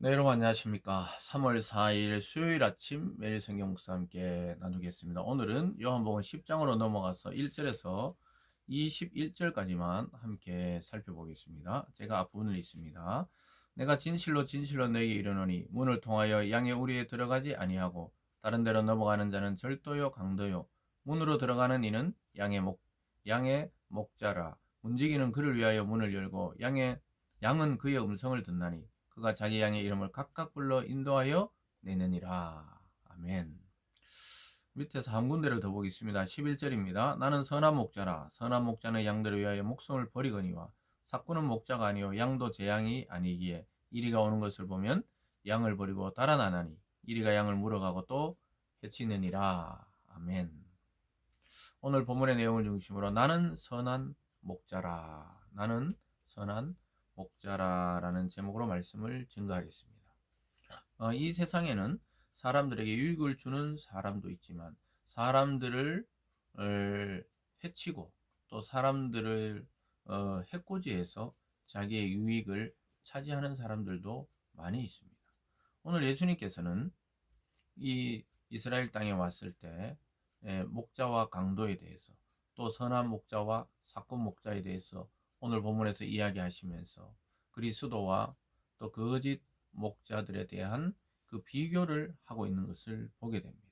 네, 여러분 안녕하십니까. 3월 4일 수요일 아침 매일 성경 묵상 함께 나누겠습니다. 오늘은 요한복음 10장으로 넘어가서 1절에서 21절까지만 함께 살펴보겠습니다. 제가 앞부분을 읽습니다. 내가 진실로 진실로 너에게 이르노니 문을 통하여 양의 우리에 들어가지 아니하고 다른 데로 넘어가는 자는 절도요 강도요 문으로 들어가는 이는 양의 목자라. 문지기는 그를 위하여 문을 열고 양은 그의 음성을 듣나니 그가 자기 양의 이름을 각각 불러 인도하여 내느니라. 아멘. 밑에서 한 군데를 더 보겠습니다. 11절입니다. 나는 선한 목자라. 선한 목자는 양들을 위하여 목숨을 버리거니와 삭구는 목자가 아니요 양도 제 양이 아니기에 이리가 오는 것을 보면 양을 버리고 달아나나니 이리가 양을 물어가고 또 해치느니라. 아멘. 오늘 본문의 내용을 중심으로 나는 선한 목자라. 나는 선한 목자라라는 제목으로 말씀을 증거하겠습니다. 이 세상에는 사람들에게 유익을 주는 사람도 있지만 사람들을 해치고 또 사람들을 해코지해서 자기의 유익을 차지하는 사람들도 많이 있습니다. 오늘 예수님께서는 이 이스라엘 땅에 왔을 때 목자와 강도에 대해서 또 선한 목자와 사꾼 목자에 대해서 오늘 본문에서 이야기하시면서 그리스도와 또 거짓 목자들에 대한 그 비교를 하고 있는 것을 보게 됩니다.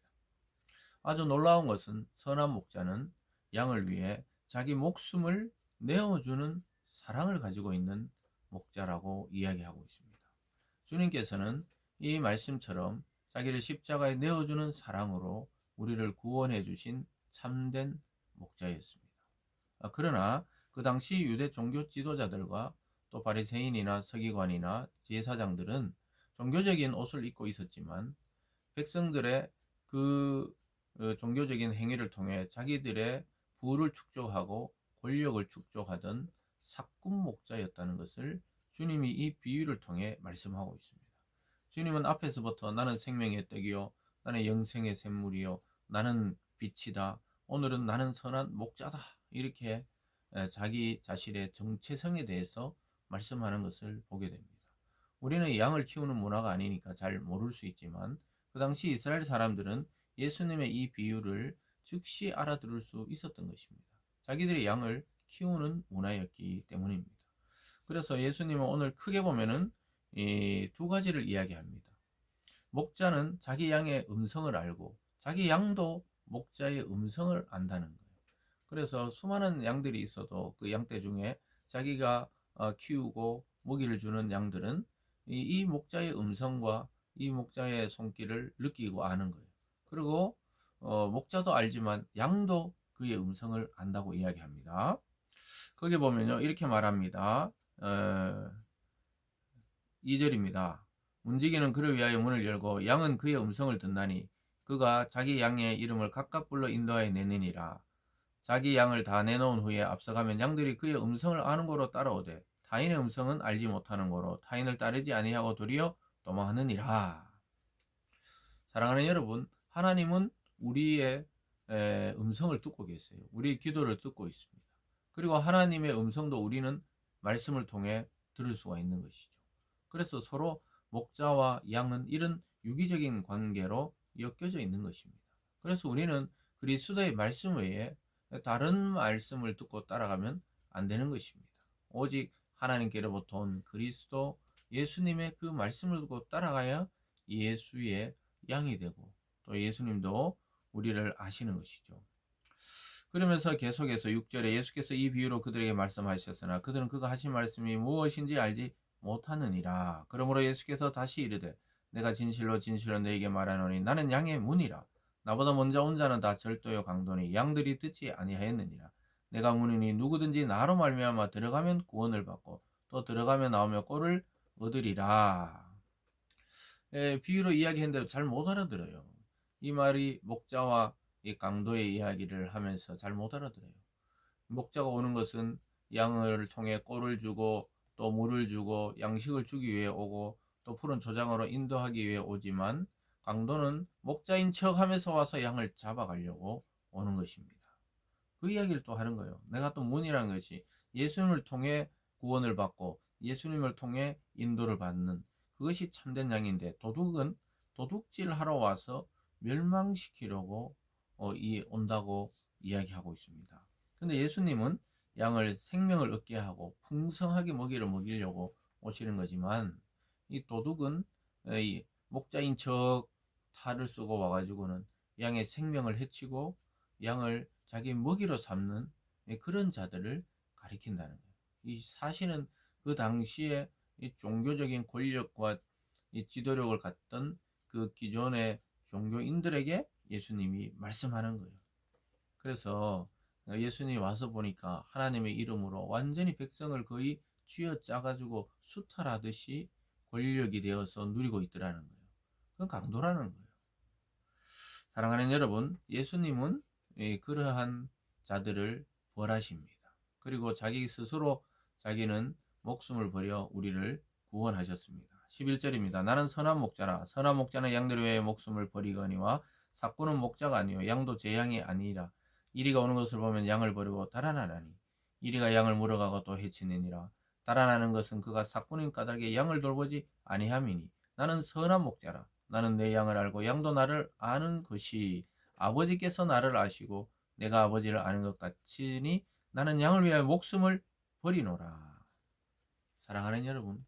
아주 놀라운 것은 선한 목자는 양을 위해 자기 목숨을 내어주는 사랑을 가지고 있는 목자라고 이야기하고 있습니다. 주님께서는 이 말씀처럼 자기를 십자가에 내어주는 사랑으로 우리를 구원해 주신 참된 목자였습니다. 그러나 그 당시 유대 종교 지도자들과 또 바리새인이나 서기관이나 제사장들은 종교적인 옷을 입고 있었지만 백성들의 그 종교적인 행위를 통해 자기들의 부를 축적하고 권력을 축적하던 사꾼 목자였다는 것을 주님이 이 비유를 통해 말씀하고 있습니다. 주님은 앞에서부터 나는 생명의 떡이요 나는 영생의 샘물이요 나는 빛이다 오늘은 나는 선한 목자다 이렇게 자기 자신의 정체성에 대해서 말씀하는 것을 보게 됩니다. 우리는 양을 키우는 문화가 아니니까 잘 모를 수 있지만 그 당시 이스라엘 사람들은 예수님의 이 비유를 즉시 알아들을 수 있었던 것입니다. 자기들의 양을 키우는 문화였기 때문입니다. 그래서 예수님은 오늘 크게 보면은 이 두 가지를 이야기합니다. 목자는 자기 양의 음성을 알고 자기 양도 목자의 음성을 안다는 거예요. 그래서 수많은 양들이 있어도 그 양떼 중에 자기가 키우고 먹이를 주는 양들은 이 목자의 음성과 이 목자의 손길을 느끼고 아는 거예요. 그리고 목자도 알지만 양도 그의 음성을 안다고 이야기합니다. 거기 보면요 이렇게 말합니다. 2절입니다. 문지기는 그를 위하여 문을 열고 양은 그의 음성을 듣나니 그가 자기 양의 이름을 각각 불러 인도하여 내느니라. 자기 양을 다 내놓은 후에 앞서가면 양들이 그의 음성을 아는 고로 따라오되 타인의 음성은 알지 못하는 고로 타인을 따르지 아니하고 도리어 도망하느니라. 사랑하는 여러분, 하나님은 우리의 음성을 듣고 계세요. 우리의 기도를 듣고 있습니다. 그리고 하나님의 음성도 우리는 말씀을 통해 들을 수가 있는 것이죠. 그래서 서로 목자와 양은 이런 유기적인 관계로 엮여져 있는 것입니다. 그래서 우리는 그리스도의 말씀 외에 다른 말씀을 듣고 따라가면 안 되는 것입니다. 오직 하나님께로부터 온 그리스도 예수님의 그 말씀을 듣고 따라가야 예수의 양이 되고 또 예수님도 우리를 아시는 것이죠. 그러면서 계속해서 6절에 예수께서 이 비유로 그들에게 말씀하셨으나 그들은 그가 하신 말씀이 무엇인지 알지 못하느니라. 그러므로 예수께서 다시 이르되 내가 진실로 진실로 너에게 말하노니 나는 양의 문이라. 나보다 먼저 온 자는 다 절도요 강도니 양들이 듣지 아니하였느니라. 내가 문이니 누구든지 나로 말미암아 들어가면 구원을 받고 또 들어가며 나오며 꼴을 얻으리라. 비유로 이야기했는데 잘 못 알아들어요. 이 말이 목자와 이 강도의 이야기를 하면서 잘 못 알아들어요. 목자가 오는 것은 양을 통해 꼴을 주고 또 물을 주고 양식을 주기 위해 오고 또 푸른 초장으로 인도하기 위해 오지만 강도는 목자인 척 하면서 와서 양을 잡아가려고 오는 것입니다. 그 이야기를 또 하는 거예요. 내가 또 문이라는 것이 예수님을 통해 구원을 받고 예수님을 통해 인도를 받는 그것이 참된 양인데 도둑은 도둑질하러 와서 멸망시키려고 온다고 이야기하고 있습니다. 근데 예수님은 양을 생명을 얻게 하고 풍성하게 먹이려고 오시는 거지만 이 도둑은 이 목자인 척 탈을 쓰고 와가지고는 양의 생명을 해치고 양을 자기 먹이로 삼는 그런 자들을 가리킨다는 거예요. 이 사실은 그 당시에 이 종교적인 권력과 이 지도력을 갖던 그 기존의 종교인들에게 예수님이 말씀하는 거예요. 그래서 예수님이 와서 보니까 하나님의 이름으로 완전히 백성을 거의 쥐어짜가지고 수탈하듯이 권력이 되어서 누리고 있더라는 거예요. 그건 강도라는 거예요. 사랑하는 여러분, 예수님은 그러한 자들을 벌하십니다. 그리고 자기 스스로 자기는 목숨을 버려 우리를 구원하셨습니다. 11절입니다. 나는 선한 목자라. 선한 목자는 양들 외에 목숨을 버리거니와 삭구는 목자가 아니요 양도 제 양이 아니라 이리가 오는 것을 보면 양을 버리고 달아나나니 이리가 양을 물어가고 또 해치느니라. 달아나는 것은 그가 삭구는 까닭에 양을 돌보지 아니함이니 나는 선한 목자라. 나는 내 양을 알고 양도 나를 아는 것이 아버지께서 나를 아시고 내가 아버지를 아는 것 같으니 나는 양을 위하여 목숨을 버리노라. 사랑하는 여러분,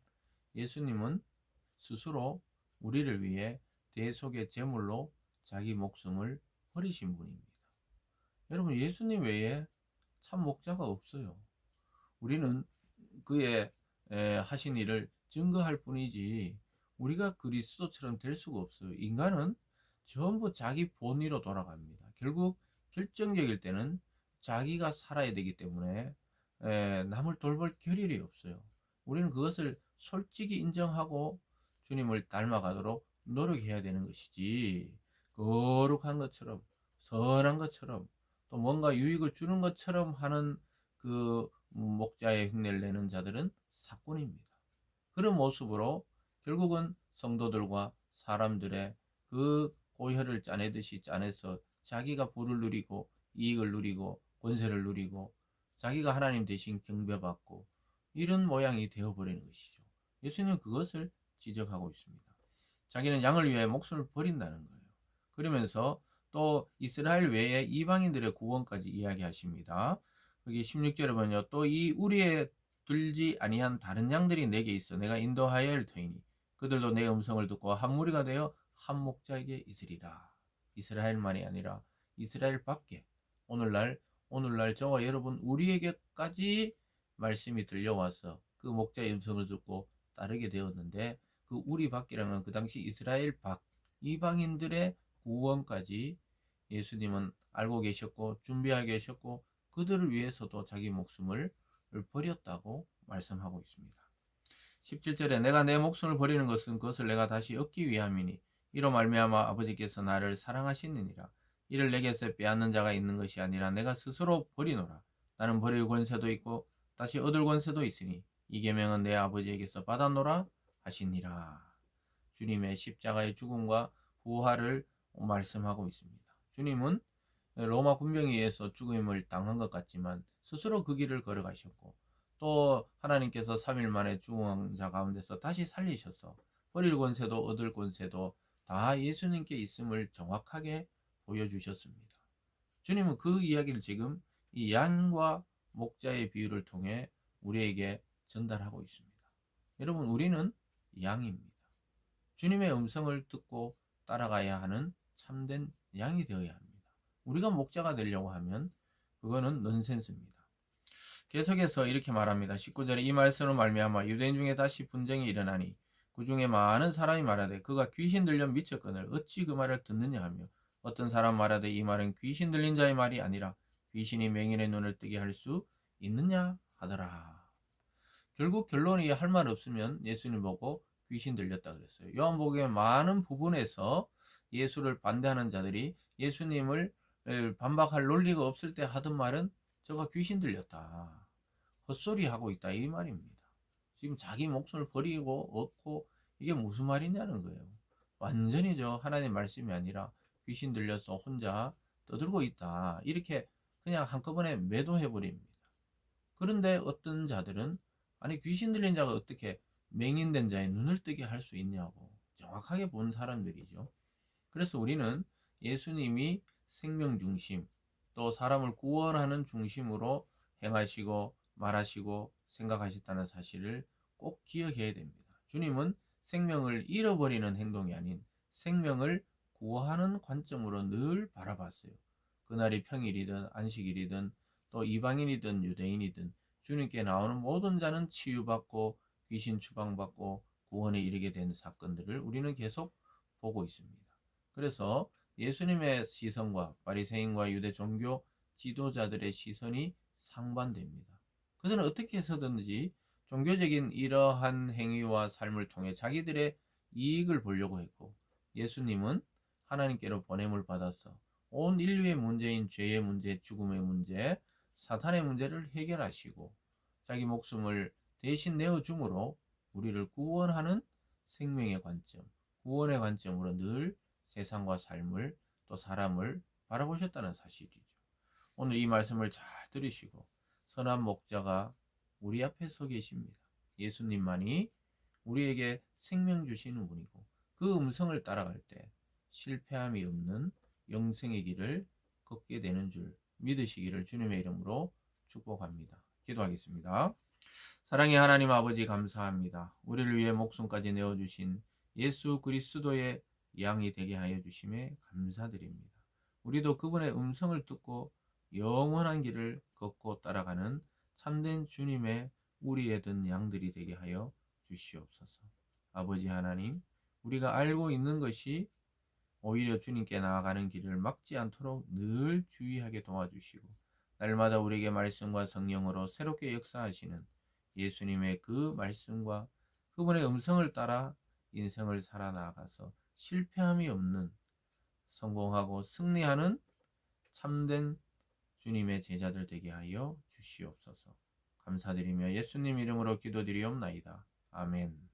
예수님은 스스로 우리를 위해 대속의 제물로 자기 목숨을 버리신 분입니다. 여러분, 예수님 외에 참 목자가 없어요. 우리는 그의 하신 일을 증거할 뿐이지 우리가 그리스도처럼 될 수가 없어요. 인간은 전부 자기 본위로 돌아갑니다. 결국 결정적일 때는 자기가 살아야 되기 때문에 남을 돌볼 겨를이 없어요. 우리는 그것을 솔직히 인정하고 주님을 닮아가도록 노력해야 되는 것이지 거룩한 것처럼 선한 것처럼 또 뭔가 유익을 주는 것처럼 하는 그 목자의 흉내를 내는 자들은 사꾼입니다. 그런 모습으로 결국은 성도들과 사람들의 그 고혈을 짜내듯이 짜내서 자기가 부를 누리고 이익을 누리고 권세를 누리고 자기가 하나님 대신 경배받고 이런 모양이 되어버리는 것이죠. 예수님은 그것을 지적하고 있습니다. 자기는 양을 위해 목숨을 버린다는 거예요. 그러면서 또 이스라엘 외에 이방인들의 구원까지 이야기하십니다. 여기 16절에 보면요. 또 이 우리에 들지 아니한 다른 양들이 내게 있어 내가 인도하여 할 터이니 그들도 내 음성을 듣고 한 무리가 되어 한 목자에게 있으리라. 이스라엘만이 아니라 이스라엘 밖에 오늘날 저와 여러분 우리에게까지 말씀이 들려와서 그 목자의 음성을 듣고 따르게 되었는데 그 우리 밖이라는 그 당시 이스라엘 밖 이방인들의 구원까지 예수님은 알고 계셨고 준비하고 계셨고 그들을 위해서도 자기 목숨을 버렸다고 말씀하고 있습니다. 17절에 내가 내 목숨을 버리는 것은 그것을 내가 다시 얻기 위함이니 이로 말미암아 아버지께서 나를 사랑하시느니라. 이를 내게서 빼앗는 자가 있는 것이 아니라 내가 스스로 버리노라. 나는 버릴 권세도 있고 다시 얻을 권세도 있으니 이 계명은 내 아버지에게서 받아노라 하시니라. 주님의 십자가의 죽음과 부활을 말씀하고 있습니다. 주님은 로마 군병에 의해서 죽음을 당한 것 같지만 스스로 그 길을 걸어가셨고 또 하나님께서 3일 만에 죽은 자 가운데서 다시 살리셔서 버릴 권세도 얻을 권세도 다 예수님께 있음을 정확하게 보여주셨습니다. 주님은 그 이야기를 지금 이 양과 목자의 비유를 통해 우리에게 전달하고 있습니다. 여러분, 우리는 양입니다. 주님의 음성을 듣고 따라가야 하는 참된 양이 되어야 합니다. 우리가 목자가 되려고 하면 그거는 넌센스입니다. 계속해서 이렇게 말합니다. 19절에 이 말씀으로 말미암아 유대인 중에 다시 분쟁이 일어나니 그 중에 많은 사람이 말하되 그가 귀신 들려 미쳤거늘 어찌 그 말을 듣느냐 하며 어떤 사람 말하되 이 말은 귀신 들린 자의 말이 아니라 귀신이 맹인의 눈을 뜨게 할 수 있느냐 하더라. 결국 결론이 할 말 없으면 예수님 보고 귀신 들렸다 그랬어요. 요한복음의 많은 부분에서 예수를 반대하는 자들이 예수님을 반박할 논리가 없을 때 하던 말은 저가 귀신 들렸다. 헛소리 하고 있다 이 말입니다. 지금 자기 목숨을 버리고 얻고 이게 무슨 말이냐는 거예요. 완전히 저 하나님 말씀이 아니라 귀신 들려서 혼자 떠들고 있다. 이렇게 그냥 한꺼번에 매도해 버립니다. 그런데 어떤 자들은 아니 귀신 들린 자가 어떻게 맹인된 자의 눈을 뜨게 할 수 있냐고 정확하게 본 사람들이죠. 그래서 우리는 예수님이 생명 중심, 또 사람을 구원하는 중심으로 행하시고 말하시고 생각하셨다는 사실을 꼭 기억해야 됩니다. 주님은 생명을 잃어버리는 행동이 아닌 생명을 구하는 관점으로 늘 바라봤어요. 그날이 평일이든 안식일이든 또 이방인이든 유대인이든 주님께 나오는 모든 자는 치유받고 귀신 추방받고 구원에 이르게 된 사건들을 우리는 계속 보고 있습니다. 그래서 예수님의 시선과 바리새인과 유대 종교 지도자들의 시선이 상반됩니다. 그들은 어떻게 해서든지 종교적인 이러한 행위와 삶을 통해 자기들의 이익을 보려고 했고, 예수님은 하나님께로 보냄을 받아서 온 인류의 문제인 죄의 문제, 죽음의 문제, 사탄의 문제를 해결하시고 자기 목숨을 대신 내어줌으로 우리를 구원하는 생명의 관점, 구원의 관점으로 늘 세상과 삶을 또 사람을 바라보셨다는 사실이죠. 오늘 이 말씀을 잘 들으시고 선한 목자가 우리 앞에 서 계십니다. 예수님만이 우리에게 생명 주시는 분이고 그 음성을 따라갈 때 실패함이 없는 영생의 길을 걷게 되는 줄 믿으시기를 주님의 이름으로 축복합니다. 기도하겠습니다. 사랑의 하나님 아버지 감사합니다. 우리를 위해 목숨까지 내어주신 예수 그리스도의 양이 되게 하여 주심에 감사드립니다. 우리도 그분의 음성을 듣고 영원한 길을 걷고 따라가는 참된 주님의 우리의 든 양들이 되게 하여 주시옵소서. 아버지 하나님, 우리가 알고 있는 것이 오히려 주님께 나아가는 길을 막지 않도록 늘 주의하게 도와주시고 날마다 우리에게 말씀과 성령으로 새롭게 역사하시는 예수님의 그 말씀과 그분의 음성을 따라 인생을 살아나가서 실패함이 없는 성공하고 승리하는 참된 주님의 제자들 되게 하여 주시옵소서. 감사드리며 예수님 이름으로 기도드리옵나이다. 아멘.